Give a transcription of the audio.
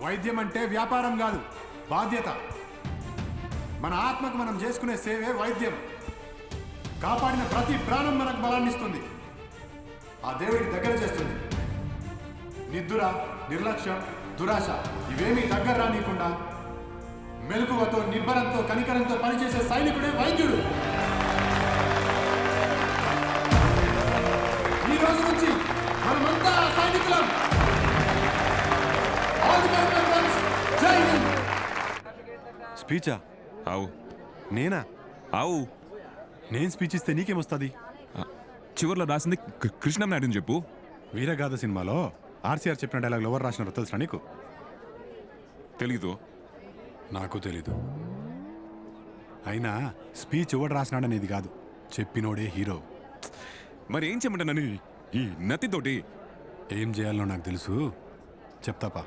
వైద్యం అంటే వ్యాపారం కాదు, బాధ్యత. మన ఆత్మకు మనం చేసుకునే సేవే వైద్యం. కాపాడిన ప్రతి ప్రాణం మనకు బలాన్ని ఇస్తుంది, ఆ దేవుడికి దగ్గర చేస్తుంది. నిద్ర, నిర్లక్ష్యం, దురాశ ఇవేమీ దగ్గర రానియకుండా మెలకువతో, నిబ్బరంతో, కనికరంతో పనిచేసే సైనికుడే వైద్యుడు. ఈ రోజు నుంచి మనమంతా సైనికులం. జై హింద్. స్పీచా? అవు. నేనా? అవు. నేను స్పీచ్ ఇస్తే నీకేమొస్తుంది? చివర్లో రాసింది కృష్ణం నాయుడుని చెప్పు. వీరగాథ సినిమాలో ఆర్సీఆర్ చెప్పిన డైలాగులు ఎవరు రాసినారో తెలుసా నీకు? తెలీదు. నాకు తెలీదు. అయినా స్పీచ్ ఎవడు రాసినాడనేది కాదు, చెప్పినోడే హీరో. మరి ఏం చేయమంటానని ఈ నత్తితోటి? ఏం చేయాలో నాకు తెలుసు, చెప్తాపా.